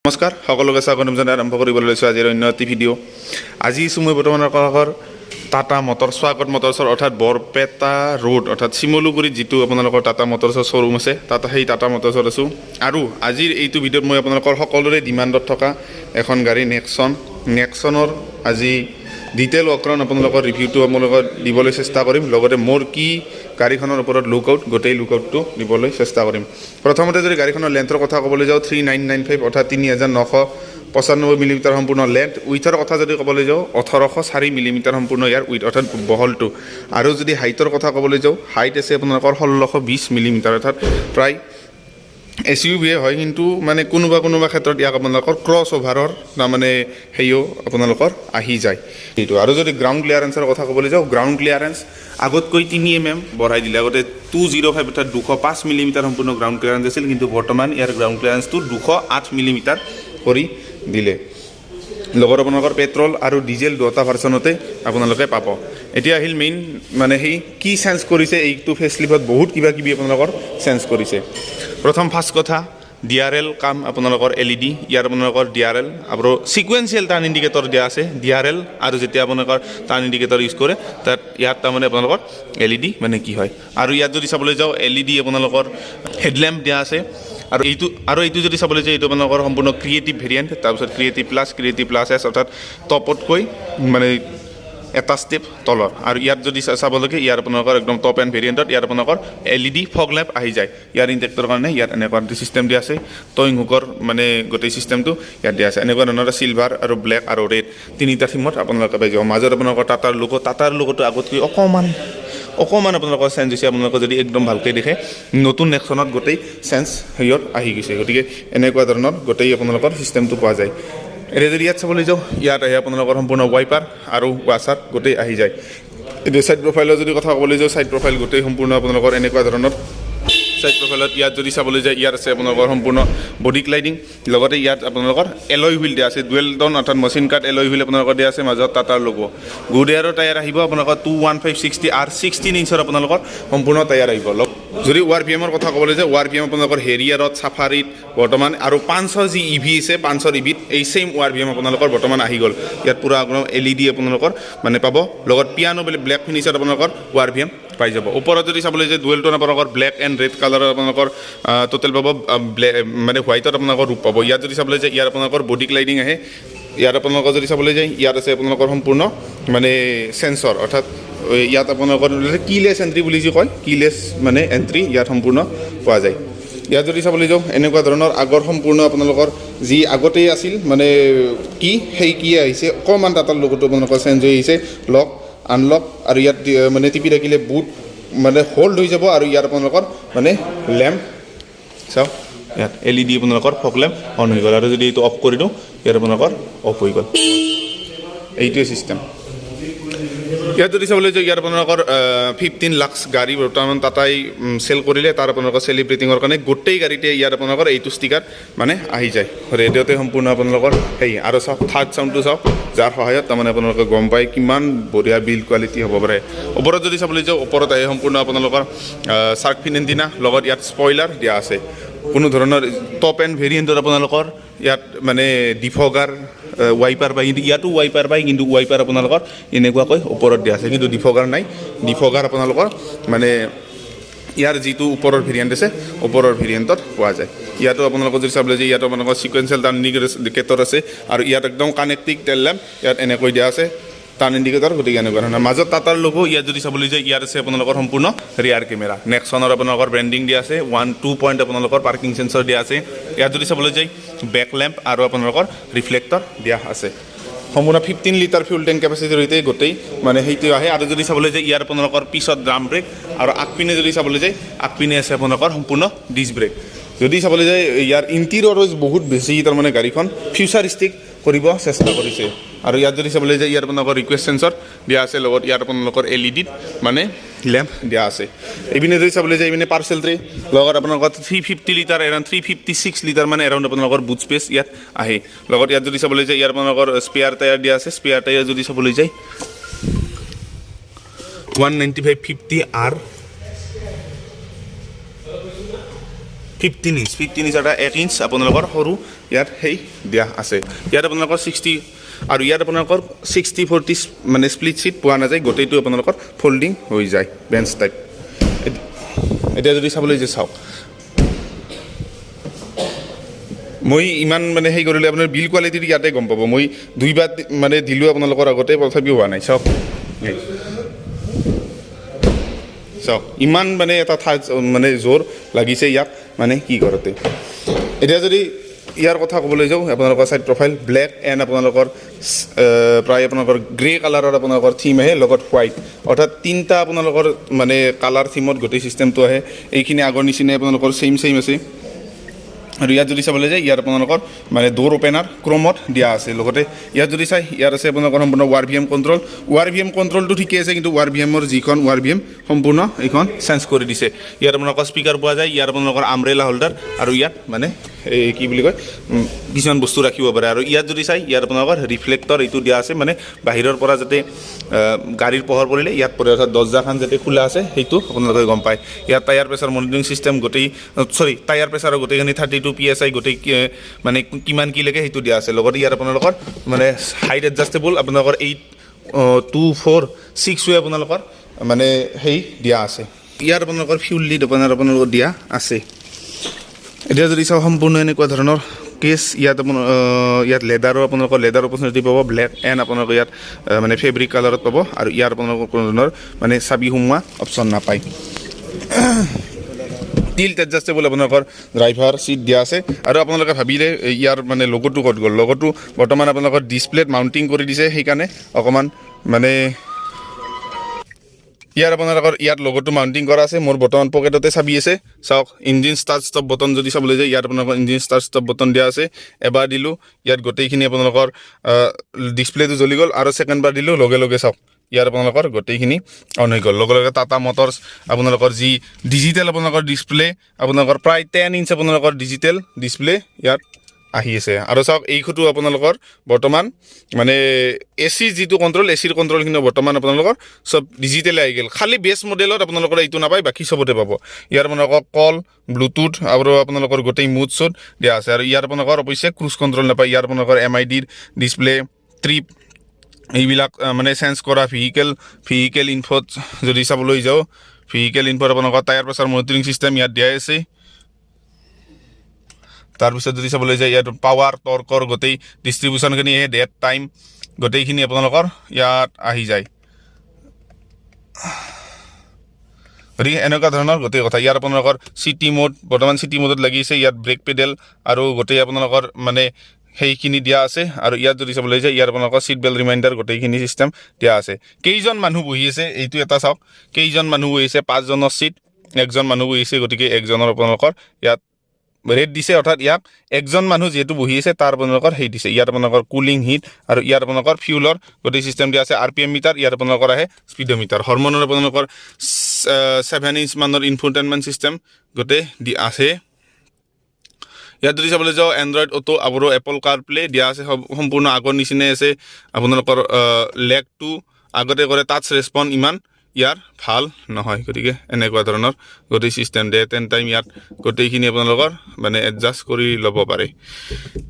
নমস্কাৰ সকলোকে স্বাগতম জনাই আৰম্ভ কৰিবলৈ লৈছোঁ আজিৰ অন্য এটি ভিডিঅ' আজি মই বৰ্তমান আপোনালোকৰ টাটা মটৰ স্বাগত মটৰছৰ অৰ্থাৎ বৰপেটা ৰোড অৰ্থাৎ শিমলুগুৰিত যিটো আপোনালোকৰ টাটা মটৰছৰ শ্ব'ৰুম আছে তাত সেই টাটা মটৰছত আছোঁ আৰু আজিৰ এইটো ভিডিঅ'ত মই আপোনালোকৰ সকলোৰে ডিমাণ্ডত থকা এখন গাড়ী নেক্সনৰ আজি ডিটেইল ৱকৰাউণ্ড আপোনালোকৰ ৰিভিউটো আপোনালোকক দিবলৈ চেষ্টা কৰিম লগতে মোৰ কি গাড়ীখনৰ ওপৰত লুকআউট গোটেই লুকআউটটো দিবলৈ চেষ্টা কৰিম প্ৰথমতে যদি গাড়ীখনৰ লেন্থৰ কথা ক'বলৈ যাওঁ 3995 অৰ্থাৎ 3995 মিলিমিটাৰ সম্পূৰ্ণ লেন্থ উইথৰ কথা যদি ক'বলৈ যাওঁ 1804 মিলিমিটাৰ সম্পূৰ্ণ ইয়াৰ উইথ অৰ্থাৎ বহলটো আৰু যদি হাইটৰ কথা ক'বলৈ যাওঁ হাইট আছে আপোনালোকৰ 1620 মিলিমিটাৰ অৰ্থাৎ প্ৰায় এছইউভি হয় কিন্তু মানে কোনোবা ক্ষেত্ৰত ইয়াক আপোনালোকৰ ক্ৰছ অভাৰৰ তাৰমানে হেৰিও আপোনালোকৰ আহি যায় এইটো আৰু যদি গ্ৰাউণ্ড ক্লিয়াৰেন্সৰ কথা ক'বলৈ যাওঁ গ্ৰাউণ্ড ক্লিয়াৰেন্স আগতকৈ 3 mm বঢ়াই দিলে আগতে 205 অৰ্থাৎ 205 মিলিমিটাৰ সম্পূৰ্ণ গ্ৰাউণ্ড ক্লিয়াৰেন্স আছিল কিন্তু বৰ্তমান ইয়াৰ গ্ৰাউণ্ড ক্লিয়াৰেন্সটো 208 মিলিমিটাৰ কৰি দিলে লগৰ আপোনালোকৰ পেট্ৰল আৰু ডিজেল দুটা ভাৰ্চনতে আপোনালোকে পাব এতিয়া আহিল মেইন মানে সেই কি চেঞ্জ কৰিছে এইটো ফেচলিফত বহুত কিবা কিবি আপোনালোকৰ চেঞ্জ কৰিছে প্ৰথম ফাৰ্ষ্ট কথা ডিআৰএল কাম আপোনালোকৰ এলইডি ইয়াৰ আপোনালোকৰ ডিআৰএল আৰু সিকুৱেন্সিয়েল টাৰ্ণ ইণ্ডিকেটৰ দিয়া আছে ডিআৰএল আৰু যেতিয়া আপোনালোকৰ টাৰ্ণ ইণ্ডিকেটৰ ইউজ কৰে তাত ইয়াত তাৰমানে আপোনালোকৰ এলইডি মানে কি হয় আৰু ইয়াত যদি চাবলৈ যাওঁ এলইডি আপোনালোকৰ হেডলেম্প দিয়া আছে আৰু এইটো যদি চাবলৈ যায় এইটো আপোনালোকৰ সম্পূৰ্ণ ক্ৰিয়েটিভ ভেৰিয়েণ্ট তাৰপিছত ক্ৰিয়েটিভ প্লাছ এছ অৰ্থাৎ টপতকৈ মানে এটা ষ্টেপ তলৰ আৰু ইয়াত যদি চাবলৈকে ইয়াৰ আপোনালোকৰ একদম টপ এণ্ড ভেৰিয়েণ্টত ইয়াৰ আপোনালোকৰ এলইডি ফগ লেম্প আহি যায় ইয়াৰ ইনটেক্টৰ কাৰণে ইয়াত এনেকুৱা চিষ্টেম দিয়া আছে টয়িং হুকৰ মানে গোটেই চিষ্টেমটো ইয়াত দিয়া আছে এনেকুৱা ধৰণৰ চিলভাৰ আৰু ব্লেক আৰু ৰেড তিনিটা থিমত আপোনালোকে পাই যাব মাজত আপোনালোকৰ টাটাৰ লগতো আগতকৈ অকণমান আপোনালোকৰ চেঞ্জ হৈছে আপোনালোকে যদি একদম ভালকৈ দেখে নতুন নেক্সনত গোটেই চেঞ্জ হেৰিয়ত আহি গৈছে গতিকে এনেকুৱা ধৰণৰ গোটেই আপোনালোকৰ চিষ্টেমটো পোৱা যায় এতিয়া যদি ইয়াত চাবলৈ যাওঁ ইয়াত আহে আপোনালোকৰ সম্পূৰ্ণ ৱাইপাৰ আৰু ৱাছাৰ গোটেই আহি যায় এতিয়া ছাইড প্ৰফাইলৰ যদি কথা ক'বলৈ যাওঁ ছাইড প্ৰফাইল গোটেই সম্পূৰ্ণ আপোনালোকৰ এনেকুৱা ধৰণৰ ছাইড প্ৰফাইলত ইয়াত যদি চাবলৈ যায় ইয়াত আছে আপোনালোকৰ সম্পূৰ্ণ বডি ক্লাইডিং লগতে ইয়াত আপোনালোকৰ এলয় হুইল দিয়া আছে ডুৱেল টন অৰ্থাৎ মেচিন কাট এলয় হুইল আপোনালোকৰ দিয়া আছে মাজত টাটাৰ লোগো গুডেয়াৰৰ টায়াৰ আহিব আপোনালোকৰ 21560 আৰু 16 ইঞ্চৰ আপোনালোকৰ সম্পূৰ্ণ টায়াৰ আহিব যদি আৰপিএমৰ কথা ক'বলৈ যায় আৰপিএম আপোনালোকৰ হেৰিয়াৰত চাফাৰীত বৰ্তমান আৰু 500 যি ইভি আছে 500 ইভিত এই সেম আৰপিএম আপোনালোকৰ বৰ্তমান আহি গ'ল ইয়াত পুৰা আপোনাৰ এলইডি আপোনালোকৰ মানে পাব লগত পিয়ানো ব্লেক ফিনিচাৰ আপোনালোকৰ আৰপিএম পাই যাব ওপৰত যদি চাবলৈ যায় ডুৱেল টন আপোনালোকৰ ব্লেক এণ্ড ৰেড কালাৰৰ আপোনালোকৰ টোটেল পাব মানে হোৱাইটত আপোনালোকৰ ৰূপ পাব ইয়াত যদি চাবলৈ যায় ইয়াৰ আপোনালোকৰ বডি ক্লাইডিং আহে ইয়াত আপোনালোকৰ যদি চাবলৈ যায় ইয়াত আছে আপোনালোকৰ সম্পূৰ্ণ মানে সেন্সৰ অৰ্থাৎ ইয়াত আপোনালোকৰ কিলেছ এণ্ট্ৰি বুলি যি কয় কিলেছ মানে এণ্ট্ৰি ইয়াত সম্পূৰ্ণ পোৱা যায় ইয়াত যদি চাবলৈ যাওঁ এনেকুৱা ধৰণৰ আগৰ সম্পূৰ্ণ আপোনালোকৰ যি আগতেই আছিল মানে সেই কি আহিছে অকণমান টাটাৰ লগতো আপোনালোকৰ চেঞ্জ হৈ আহিছে লক আনলক আৰু ইয়াত মানে টিপি থাকিলে বুট মানে হোল্ড হৈ যাব আৰু ইয়াত আপোনালোকৰ মানে লেম্প চাওক ইয়াত এলইডি আপোনালোকৰ ফগ লেম্প অন হৈ গ'ল আৰু যদি এইটো অফ কৰি দিওঁ ইয়াত আপোনালোকৰ অফ হৈ গ'ল এইটোৱে চিষ্টেম ইয়াত যদি চাবলৈ যাওঁ ইয়াত আপোনালোকৰ 15 লাখ গাড়ী বৰ্তমান টাটাই চেল কৰিলে তাৰ আপোনালোকৰ চেলিব্ৰেটিঙৰ কাৰণে গোটেই গাড়ীতে ইয়াত আপোনালোকৰ এইটো ষ্টিকাৰ মানে আহি যায় ৰেডিঅ'তে সম্পূৰ্ণ আপোনালোকৰ সেই আৰু চাওক থাৰ্ড চাউণ্ডটো চাওক যাৰ সহায়ত তাৰমানে আপোনালোকে গম পায় কিমান বঢ়িয়া বিল্ড কোৱালিটি হ'ব পাৰে ওপৰত যদি চাবলৈ যাওঁ ওপৰত আহে সম্পূৰ্ণ আপোনালোকৰ চাৰ্ক ফিন এণ্টিনা লগত ইয়াত স্পইলাৰ দিয়া আছে কোনো ধৰণৰ টপ এণ্ড ভেৰিয়েণ্টত আপোনালোকৰ ইয়াত মানে ডিফগাৰ ৱাইপাৰ পায় কিন্তু ইয়াতো ৱাইপাৰ পায় কিন্তু ৱাইপাৰ আপোনালোকৰ এনেকুৱাকৈ ওপৰত দিয়া আছে কিন্তু ডিফগাৰ নাই ডিফগাৰ আপোনালোকৰ মানে ইয়াৰ যিটো ওপৰৰ ভেৰিয়েণ্ট আছে ওপৰৰ ভেৰিয়েণ্টত পোৱা যায় ইয়াতো আপোনালোকৰ যদি চাবলৈ যায় ইয়াতো আপোনালোকৰ সিকুৱেন্সিয়েল টাৰ্ণ ইণ্ডিকেটৰ আছে আৰু ইয়াত একদম কানেক্টিং টেল লেম্প ইয়াত এনেকৈ দিয়া আছে টাৰ্ণ ইণ্ডিকেটৰ গতিকে এনেকুৱা ধৰণৰ মাজত টাটাৰ লোগো ইয়াত যদি চাবলৈ যায় ইয়াত আছে আপোনালোকৰ সম্পূৰ্ণ ৰিয়াৰ কেমেৰা নেক্সনৰ আপোনালোকৰ ব্ৰেণ্ডিং দিয়া আছে 1-2 পইণ্ট আপোনালোকৰ পাৰ্কিং সেন্সৰ দিয়া আছে ইয়াত যদি চাবলৈ যায় বেক লেম্প আৰু আপোনালোকৰ ৰিফ্লেক্টৰ দিয়া আছে সম্পূৰ্ণ 15 লিটাৰ ফিউল টেংক কেপাচিটিৰ সৈতে গোটেই মানে সেইটো আহে আৰু যদি চাবলৈ যায় ইয়াৰ আপোনালোকৰ পিছত ড্ৰাম ব্ৰেক আৰু আগপিনে যদি চাবলৈ যায় আগপিনে আছে আপোনালোকৰ সম্পূৰ্ণ ডিছ ব্ৰেক যদি চাবলৈ যায় ইয়াৰ ইণ্টেৰিয়ৰ বহুত বেছি তাৰমানে গাড়ীখন ফিউচাৰিষ্টিক কৰিব চেষ্টা কৰিছে আৰু ইয়াত যদি চাবলৈ যায় ইয়াৰ আপোনালোকৰ ৰিকুৱেষ্ট সেন্সৰ দিয়া আছে লগত ইয়াত আপোনালোকৰ এলইডিত মানে লেম্প দিয়া আছে এইপিনে যদি চাবলৈ যায় এইপিনে পাৰ্চেল ট্ৰে লগত আপোনালোকৰ 350 লিটাৰ এৰাউণ্ড 356 লিটাৰ মানে এৰাউণ্ড আপোনালোকৰ বুট স্পেচ ইয়াত আহে লগত ইয়াত যদি চাবলৈ যায় ইয়াৰ আপোনালোকৰ স্পেয়াৰ টায়াৰ দিয়া আছে স্পেয়াৰ টায়াৰ যদি চাবলৈ যায় 195/50R 15 ইঞ্চ এটা 1 ইঞ্চ আপোনালোকৰ সৰু ইয়াত সেই দিয়া আছে ইয়াত আপোনালোকৰ 60 আৰু ইয়াত আপোনালোকৰ 60-40 মানে স্প্লিট সিট পোৱা নাযায় গোটেইটো আপোনালোকৰ ফোল্ডিং হৈ যায় বেঞ্চ টাইপ এটা যদি চাবলৈ যে চাওক মই ইমান মানে সেই কৰিলে আপোনাৰ বিল কোৱালিটি ইয়াতে গম পাব মই দুইবাৰ মানে দিলো আপোনালোকৰ আগতে তথাপিও হোৱা নাই চাওক ইমান মানে এটা মানে জোৰ লাগিছে ইয়াক মানে কি কৰোঁতে এতিয়া যদি ইয়াৰ কথা ক'বলৈ যাওঁ আপোনালোকৰ সাইড প্ৰফাইল ব্লেক এণ্ড আপোনালোকৰ প্ৰায় আপোনালোকৰ গ্ৰে কালাৰৰ আপোনালোকৰ থিম আহে লগত হোৱাইট অৰ্থাৎ তিনিটা আপোনালোকৰ মানে কালাৰ থিমত গোটেই চিষ্টেমটো আহে এইখিনি আগৰ নিচিনাই আপোনালোকৰ ছেইম আছে আৰু ইয়াত যদি চাবলৈ যায় ইয়াত আপোনালোকৰ মানে ডোৰ ওপেনাৰ ক্ৰমত দিয়া আছে লগতে ইয়াত যদি চাই ইয়াত আছে আপোনালোকৰ সম্পূৰ্ণ ৱাৰভিএম কণ্ট্ৰলটো ঠিকেই আছে কিন্তু ৱাৰভিএমৰ যিখন ৱাৰভিএম সম্পূৰ্ণ এইখন চেঞ্জ কৰি দিছে ইয়াত আপোনালোকৰ স্পীকাৰ পোৱা যায় ইয়াত আপোনালোকৰ আমব্ৰেলা হোল্ডাৰ আৰু ইয়াত মানে এই কি বুলি কয় কিছুমান বস্তু ৰাখিব পাৰে আৰু ইয়াত যদি চাই ইয়াত আপোনালোকৰ ৰিফ্লেক্টৰ এইটো দিয়া আছে মানে বাহিৰৰ পৰা যাতে গাড়ীৰ পোহৰ পৰিলে ইয়াত পৰে অৰ্থাৎ দৰ্জাখন যাতে খোলা আছে সেইটো আপোনালোকে গম পায় ইয়াত টায়াৰ প্ৰেছাৰ মনিটৰিং চিষ্টেম গোটেই টায়াৰ প্ৰেছাৰৰ গোটেইখিনি 32 PSI গোটেই মানে কিমান কি লাগে সেইটো দিয়া আছে লগতে ইয়াত আপোনালোকৰ মানে হাইট এডজাষ্টেবল আপোনালোকৰ 8-2-4-6 ৱে আপোনালোকৰ মানে সেই দিয়া আছে ইয়াত আপোনালোকৰ ফিউল লিড আপোনালোকৰ দিয়া আছে এতিয়া যদি চাওঁ সম্পূৰ্ণ এনেকুৱা ধৰণৰ কেছ ইয়াত ইয়াত লেডাৰৰ আপোনালোকৰ লেডাৰ অপৰচুনিটি পাব ব্লেক এণ্ড আপোনালোকৰ ইয়াত মানে ফেব্ৰিক কালাৰত পাব আৰু ইয়াৰ আপোনালোকৰ কোনো ধৰণৰ মানে চাবি সোমোৱা অপশ্যন নাপায় টিল্ট এডজাষ্টেবল আপোনালোকৰ ড্ৰাইভাৰ চিট দিয়া আছে আৰু আপোনালোকে ভাবিলে ইয়াৰ মানে লগোটো ক'ত গ'ল লগোটো বৰ্তমান আপোনালোকৰ ডিছপ্লেত মাউণ্টিং কৰি দিছে সেইকাৰণে অকণমান মানে ইয়াৰ আপোনালোকৰ ইয়াত লগোটো মাউণ্টিং কৰা আছে মোৰ বৰ্তমান পকেটতে চাবি আছে চাওক ইঞ্জিন ষ্টাৰ্ট ষ্টপ বটন যদি চাবলৈ যায় ইয়াত আপোনালোকৰ ইঞ্জিন ষ্টাৰ্ট ষ্টপ বটন দিয়া আছে এবাৰ দিলোঁ ইয়াত গোটেইখিনি আপোনালোকৰ ডিছপ্লেটো জ্বলি গ'ল আৰু ছেকেণ্ডবাৰ দিলোঁ লগে চাওক ইয়াত আপোনালোকৰ গোটেইখিনি অন হৈ গ'ল লগে টাটা মটৰ্ছ আপোনালোকৰ যি ডিজিটেল আপোনালোকৰ ডিছপ্লে আপোনালোকৰ প্ৰায় 10 ইঞ্চ আপোনালোকৰ ডিজিটেল ডিছপ্লে ইয়াত আহি আছে আৰু চাওক এইখুটো আপোনালোকৰ বৰ্তমান মানে এচিৰ যিটো কণ্ট্ৰল এচিৰ কণ্ট্ৰলখিনি বৰ্তমান আপোনালোকৰ চব ডিজিটেলে আহি গ'ল খালি বেছ মডেলত আপোনালোকৰ এইটো নাপায় বাকী চবতে পাব ইয়াৰ আপোনালোকৰ কল ব্লুটুথ আৰু আপোনালোকৰ গোটেই মুড চুড দিয়া আছে আৰু ইয়াৰ আপোনালোকৰ অৱশ্যে ক্ৰুজ কণ্ট্ৰল নাপায় ইয়াৰ আপোনালোকৰ MIDৰ ডিছপ্লে ট্ৰিপ এইবিলাক মানে চেঞ্জ কৰা ভেহিকেল ইনফত যদি চাবলৈ যাওঁ ভেহিকেল ইনফত আপোনালোকৰ টায়াৰ প্ৰেছাৰ মনিটৰিং চিষ্টেম ইয়াত দিয়া আছে তাৰপিছত যদি চাবলৈ যায় ইয়াত পাৱাৰ টৰ্কৰ গোটেই ডিষ্ট্ৰিবিউশ্যনখিনি আহে ডেট টাইম গোটেইখিনি আপোনালোকৰ ইয়াত আহি যায় গতিকে এনেকুৱা ধৰণৰ গোটেই কথা ইয়াৰ আপোনালোকৰ চিটি মোড বৰ্তমান চিটি মোডত লাগিছে ইয়াত ব্ৰেক পেডেল আৰু গোটেই আপোনালোকৰ মানে সেইখিনি দিয়া আছে আৰু ইয়াত যদি চাবলৈ যায় ইয়াৰ আপোনালোকৰ চিট বেল্ট ৰিমাইণ্ডাৰ গোটেইখিনি চিষ্টেম দিয়া আছে কেইজন মানুহ বহি আছে এইটো এটা চাওক কেইজন মানুহ বহি আছে 5 জনৰ চিট একজন মানুহ বহি আছে গতিকে একজনৰ আপোনালোকৰ ইয়াত ৰেট দিছে অৰ্থাৎ ইয়াক একজন মানুহ যেহেতু বহি আছে তাৰ আপোনালোকৰ সেই দিছে ইয়াত আপোনালোকৰ কুলিং হিট আৰু ইয়াত আপোনালোকৰ ফিউলৰ গোটেই চিষ্টেম দিয়া আছে RPM মিটাৰ ইয়াত আপোনালোকৰ আহে স্পীডোমিটাৰ হৰমনৰ আপোনালোকৰ 7 ইঞ্চ মানৰ ইনফোটেইনমেণ্ট চিষ্টেম গোটেই দি আছে ইয়াত যদি চাবলৈ যাওঁ এণ্ড্ৰইড অটো আৰু এপল কাৰপ্লে দিয়া আছে সম্পূৰ্ণ আগৰ নিচিনাই আছে আপোনালোকৰ লেগটো আগতে কৰে টাচ ৰেছপন্স ইমান ইয়াৰ ভাল নহয় গতিকে এনেকুৱা ধৰণৰ গোটেই চিষ্টেম ডেট এণ্ড টাইম ইয়াত গোটেইখিনি আপোনালোকৰ মানে এডজাষ্ট কৰি ল'ব পাৰে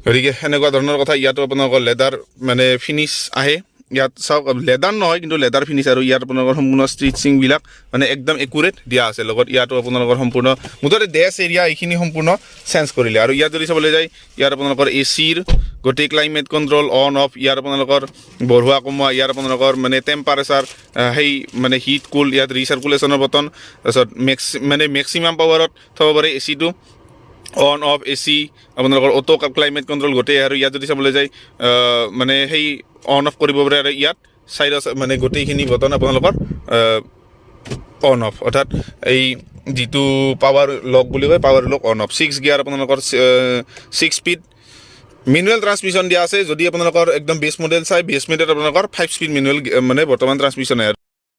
গতিকে এনেকুৱা ধৰণৰ কথা ইয়াতো আপোনালোকৰ লেডাৰ মানে ফিনিছ আহে ইয়াত চাওক লেডাৰ নহয় কিন্তু লেডাৰ ফিনিছ আৰু ইয়াত আপোনালোকৰ সম্পূৰ্ণ ষ্টিচিংবিলাক মানে একদম একুৰেট দিয়া আছে লগত ইয়াতো আপোনালোকৰ সম্পূৰ্ণ মুঠতে ডেছ এৰিয়া এইখিনি সম্পূৰ্ণ চেঞ্জ কৰিলে আৰু ইয়াত যদি চাবলৈ যায় ইয়াত আপোনালোকৰ এচিৰ গোটেই ক্লাইমেট কণ্ট্ৰল অন অফ ইয়াত আপোনালোকৰ বঢ়োৱা কমোৱা ইয়াত আপোনালোকৰ মানে টেম্পাৰেচাৰ সেই মানে হিট কুল ইয়াত ৰিচাৰ্কুলেশ্যনৰ বটন তাৰপিছত মেক্সিমাম পাৱাৰত থ'ব পাৰে এচিটো অন অফ এচি আপোনালোকৰ অটো ক্লাইমেট কণ্ট্ৰল গোটেই আৰু ইয়াত যদি চাবলৈ যায় মানে সেই অন অফ কৰিব পাৰে আৰু ইয়াত চাইডত মানে গোটেইখিনি বটন আপোনালোকৰ অন অফ অৰ্থাৎ এই যিটো পাৱাৰ লক বুলি কয় power lock on of 6 gear আপোনালোকৰ 6 স্পীড মেনুৱেল ট্ৰান্সমিশ্যন দিয়া আছে যদি আপোনালোকৰ একদম বেছ মডেল চাই বেছ মডেল আপোনালোকৰ 5 স্পীড মেনুৱেল মানে বৰ্তমান ট্ৰান্সমিশ্যন আহে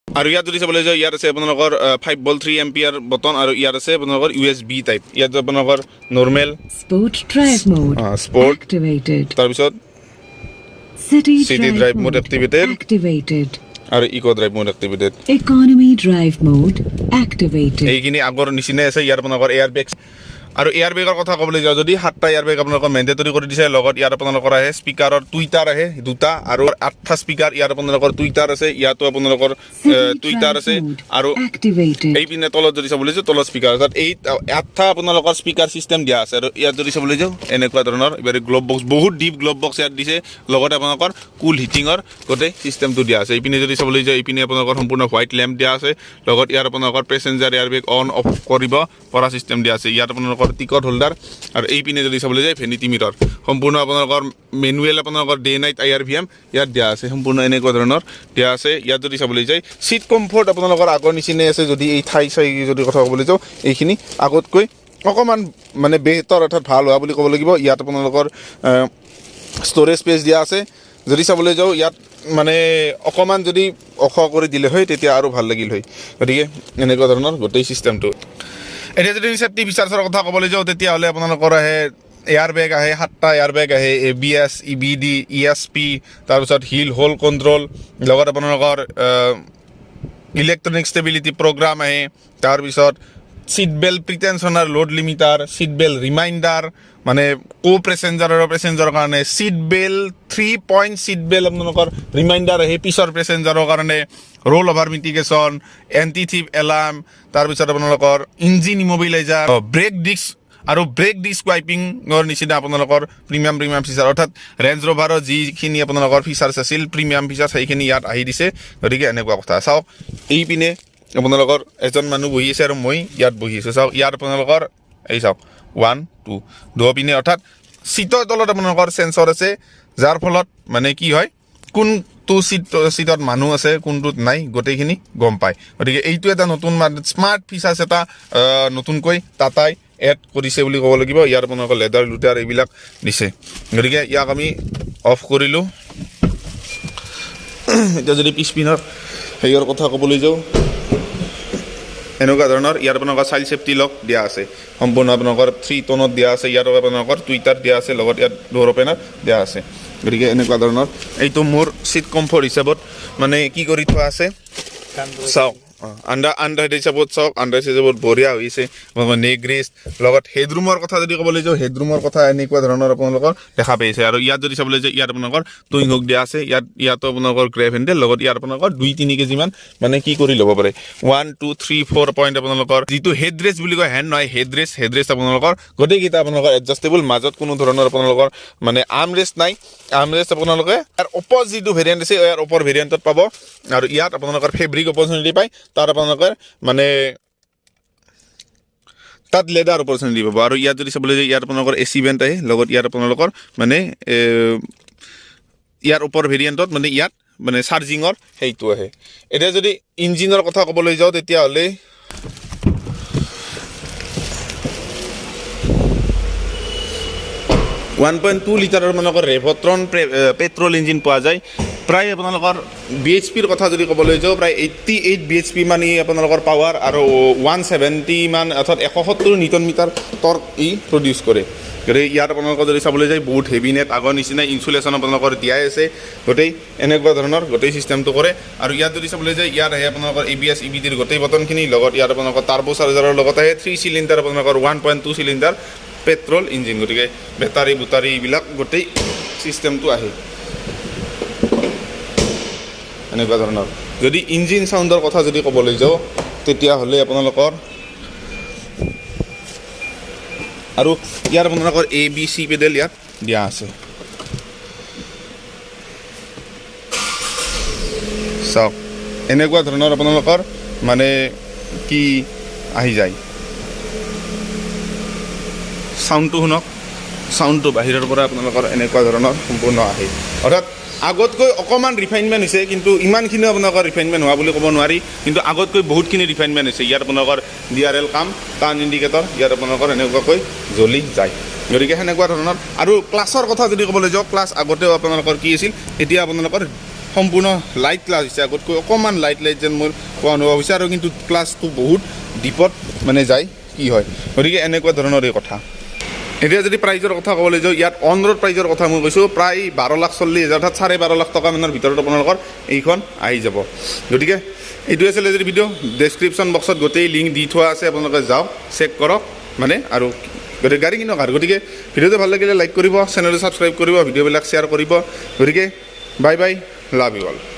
আৰু ইয়াত যদি চাবলৈ যায় ইয়াত আছে আপোনালোকৰ 5 ভোল্ট 3 এম্পিয়াৰ বটন আৰু ইয়াত আছে আপোনালোকৰ USB টাইপ ইয়াত আপোনালোকৰ normal sport drive mode activated তাৰপিছত সিটি ড্ৰাইভ মোড এক্টিভেটেড আৰু eco drive mode activated economy drive mode activated এইখিনি আগৰ নিচিনা আছে ইয়াৰ আপোনালোকৰ এয়াৰ বেগছ আৰু এয়াৰ বেগৰ কথা ক'বলৈ যাওঁ যদি 7টা এয়াৰ বেগ আপোনালোকৰ মেণ্ডেটৰী কৰি দিছে লগত ইয়াত আপোনালোকৰ আহে স্পিকাৰৰ টুইটাৰ আহে 2টা আৰু 8টা স্পিকাৰ ইয়াত আপোনালোকৰ টুইটাৰ আছে ইয়াতো আপোনালোকৰ টুইটাৰ আছে আৰু এই পিনে তলত যদি চাবলৈ যাওঁ তলত স্পিকাৰ আছে এই 8টা আপোনালোকৰ স্পিকাৰ সিস্টেম দিয়া আছে আৰু ইয়াত যদি চাবলৈ যাওঁ এনেকুৱা ধৰণৰ এবাৰে গ্লোব বক্স বহুত ডিপ গ্লোব বক্স ইয়াত দিছে লগতে আপোনালোকৰ কুল হিটিঙৰ গোটেই সিস্টেমটো দিয়া আছে এইপিনে যদি চাবলৈ যাওঁ এইপিনে আপোনালোকৰ সম্পূৰ্ণ হোৱাইট লেম্প দিয়া আছে লগত ইয়াৰ আপোনালোকৰ passenger air bag on of কৰিব পৰা সিস্টেম দিয়া আছে ইয়াত আপোনালোকৰ টিকট হোল্ডাৰ আৰু এই পিনে যদি চাবলৈ যায় ভেনিটি মিৰৰ সম্পূৰ্ণ আপোনালোকৰ মেনুৱেল আপোনালোকৰ ডে নাইট IRVM ইয়াত দিয়া আছে সম্পূৰ্ণ এনেকুৱা ধৰণৰ দিয়া আছে ইয়াত যদি চাবলৈ যায় সিট কমফৰ্ট আপোনালোকৰ আগৰ নিচিনাই আছে যদি এই ঠাই যদি কথা ক'বলৈ যাওঁ এইখিনি আগতকৈ অকমান মানে বেহতৰ অৰ্থাৎ ভাল হোৱা বুলি ক'ব লাগিব ইয়াত আপোনালোকৰ ষ্ট'ৰেজ স্পেচ দিয়া আছে যদি চাবলৈ যাওঁ ইয়াত মানে অকমান যদি অখ কৰি দিলে হয় তেতিয়া আৰু ভাল লাগিল হয় গতিকে এনেকুৱা ধৰণৰ গোটেই সিস্টেমটো এতিয়া যদি সেফটি ফিচাৰ্ছৰ কথা ক'বলৈ যাওঁ তেতিয়াহ'লে আপোনালোকৰ আহে এয়াৰ বেগ আহে 7টা এয়াৰ বেগ আহে ABS EBD ESP তাৰপিছত হিল হোল কণ্ট্ৰল লগত আপোনালোকৰ ইলেক্ট্ৰনিক ষ্টেবিলিটি প্ৰগ্ৰাম আহে তাৰপিছত seat belt pretensioner load limiter seat belt reminder মানে পেছেঞ্জাৰৰ কাৰণে seat belt 3 point seat belt আপোনালোকৰ ৰিমাইণ্ডাৰ আহে পিছৰ পেছেঞ্জাৰৰ কাৰণে roll over mitigation anti theft alarm তাৰপিছত আপোনালোকৰ ইঞ্জিন ইমোবিলাইজাৰ ব্ৰেক ডিস্ক আৰু ব্ৰেক ডিস্ক ৱাইপিঙৰ নিচিনা আপোনালোকৰ প্ৰিমিয়াম ফিচাৰ অৰ্থাৎ ৰেঞ্জ ৰ'ভাৰৰ যিখিনি আপোনালোকৰ ফিচাৰ্ছ আছিল প্ৰিমিয়াম ফিচাৰ্ছ সেইখিনি ইয়াত আহি দিছে গতিকে এনেকুৱা কথা চাওক এইপিনে আপোনালোকৰ এজন মানুহ বহি আছে আৰু মই ইয়াত বহি আছোঁ চাওক ইয়াত আপোনালোকৰ এই চাওক 1 2 দুপিনে অৰ্থাৎ সিটৰ তলত আপোনালোকৰ সেন্সৰ আছে যাৰ ফলত মানে কি হয় কোনটো সিটত মানুহ আছে কোনটোত নাই গোটেইখিনি গম পায় গতিকে এইটো এটা নতুন স্মাৰ্ট ফিচাৰ্ছ এটা নতুনকৈ টাটাই এড কৰিছে বুলি ক'ব লাগিব ইয়াৰ আপোনালোকৰ লেডাৰ লুটাৰ এইবিলাক দিছে গতিকে ইয়াক আমি অফ কৰিলোঁ এতিয়া যদি পিছপিনৰ হেৰিৰ কথা ক'বলৈ যাওঁ এনেকুৱা ধৰণৰ ইয়াৰ আপোনালোকৰ চাইল্ড সেফটি লক দিয়া আছে সম্পূৰ্ণ আপোনালোকৰ 3 টনত দিয়া আছে ইয়াৰ আপোনালোকৰ টুইটাৰ দিয়া আছে লগত ইয়াত ডোৰ ওপেনাৰ দিয়া আছে গতিকে এনেকুৱা ধৰণৰ এইটো মোৰ সিট কমফৰ্ট হিচাপত মানে কি কৰি থোৱা আছে চাওক আণ্ডাৰ হিচাপত চাওক আণ্ডাৰ হিচাপত বঢ়িয়া হৈছে নেগ্ৰেষ্ট লগত হেডৰুমৰ কথা যদি ক'বলৈ যাওঁ হেডৰুমৰ কথা এনেকুৱা ধৰণৰ আপোনালোকৰ দেখা পাইছে আৰু ইয়াত যদি চাবলৈ যায় ইয়াত আপোনালোকৰ টুইং হুক দিয়া আছে ইয়াতো আপোনালোকৰ গ্ৰেভ হেণ্ডেল লগত ইয়াত আপোনালোকৰ 2-3 কেজিমান মানে কি কৰি ল'ব পাৰে 1 2 3 4 পইণ্ট আপোনালোকৰ যিটো হেডৰেষ্ট বুলি কয় হেণ্ড নহয় হেডৰেষ্ট আপোনালোকৰ গোটেইকেইটা আপোনালোকৰ এডজাষ্টেবল মাজত কোনো ধৰণৰ আপোনালোকৰ মানে আৰ্মৰেষ্ট নাই আৰ্মৰেষ্ট আপোনালোকে ইয়াৰ ওপৰ যিটো ভেৰিয়েণ্ট আছে ইয়াৰ ওপৰ ভেৰিয়েণ্টত পাব আৰু ইয়াত আপোনালোকৰ ফেব্ৰিক অপৰচুনিটি পায় তাৰ আপোনালোকৰ মানে তাত লেডাৰ অপৰচুনিটি পাব আৰু ইয়াত যদি চাবলৈ যায় ইয়াত আপোনালোকৰ AC ভেণ্ট আহে লগত ইয়াত আপোনালোকৰ মানে ইয়াৰ ওপৰ ভেৰিয়েণ্টত মানে ইয়াত মানে চাৰ্জিঙৰ সেইটো আহে এতিয়া যদি ইঞ্জিনৰ কথা ক'বলৈ যাওঁ তেতিয়াহ'লে 1.2 লিটাৰৰ আপোনালোকৰ ৰেভট্ৰন পেট্ৰল ইঞ্জিন পোৱা যায় প্ৰায় আপোনালোকৰ BHPৰ কথা যদি ক'বলৈ যাওঁ প্ৰায় 88 BHP মানে আপোনালোকৰ পাৱাৰ আৰু 170 মান অৰ্থাৎ 170 নিউটন মিটাৰ টৰ্ক ই প্ৰডিউচ কৰে গতিকে ইয়াত আপোনালোকৰ যদি চাবলৈ যায় বহুত হেভি নেট আগৰ নিচিনা ইনচুলেশ্যন আপোনালোকৰ দিয়াই আছে গোটেই এনেকুৱা ধৰণৰ গোটেই চিষ্টেমটো কৰে আৰু ইয়াত যদি চাবলৈ যায় ইয়াত আহে আপোনালোকৰ ABS EBDৰ গোটেই বটনখিনি লগত ইয়াত আপোনালোকৰ টাৰ্বো চাৰ্জাৰৰ লগত আহে 3 চিলিণ্ডাৰ আপোনালোকৰ 1.2 চিলিণ্ডাৰ পেট্ৰল ইঞ্জিন গতিকে বেটাৰী এইবিলাক গোটেই চিষ্টেমটো আহে এনেকুৱা ধৰণৰ যদি ইঞ্জিন সাউণ্ডৰ কথা যদি ক'বলৈ যাওঁ তেতিয়াহ'লে আপোনালোকৰ আৰু ইয়াৰ আপোনালোকৰ ABC পেডেল ইয়াত দিয়া আছে চাওক এনেকুৱা ধৰণৰ আপোনালোকৰ মানে কি আহি যায় সাউণ্ডটো শুনক সাউণ্ডটো বাহিৰৰ পৰা আপোনালোকৰ এনেকুৱা ধৰণৰ সম্পূৰ্ণ আহে অৰ্থাৎ আগতকৈ অকমান ৰিফাইনমেণ্ট হৈছে কিন্তু ইমানখিনি আপোনালোকৰ ৰিফাইনমেণ্ট হোৱা বুলি ক'ব নোৱাৰি কিন্তু আগতকৈ বহুতখিনি ৰিফাইনমেণ্ট হৈছে ইয়াত আপোনালোকৰ DRL কাম টাৰ্ণ ইণ্ডিকেটৰ ইয়াত আপোনালোকৰ এনেকুৱাকৈ জ্বলি যায় গতিকে সেনেকুৱা ধৰণৰ আৰু ক্লাছৰ কথা যদি ক'বলৈ যাওঁ ক্লাছ আগতেও আপোনালোকৰ কি আছিল এতিয়া আপোনালোকৰ সম্পূৰ্ণ লাইট ক্লাছ হৈছে আগতকৈ অকমান লাইট যেন মোৰ পোৱা অনুভৱ হৈছে আৰু কিন্তু ক্লাছটো বহুত ডিপত মানে যায় কি হয় গতিকে এনেকুৱা ধৰণৰ এই কথা এতিয়া যদি প্ৰাইজৰ কথা ক'বলৈ যাওঁ ইয়াত অন ৰোড প্ৰাইজৰ কথা মই কৈছোঁ প্ৰায় 12,40,000 অৰ্থাৎ 12.5 লাখ টকা মানৰ ভিতৰত আপোনালোকৰ এইখন আহি যাব গতিকে এইটো আছিলে যদি ভিডিঅ' ডেছক্ৰিপশ্যন বক্সত গোটেই লিংক দি থোৱা আছে আপোনালোকে যাওক চেক কৰক মানে আৰু গতিকে গাড়ী কিনক আৰু গতিকে ভিডিঅ'টো ভাল লাগিলে লাইক কৰিব চেনেলটো ছাবস্ক্ৰাইব কৰিব ভিডিঅ'বিলাক শ্বেয়াৰ কৰিব গতিকে bye bye love you all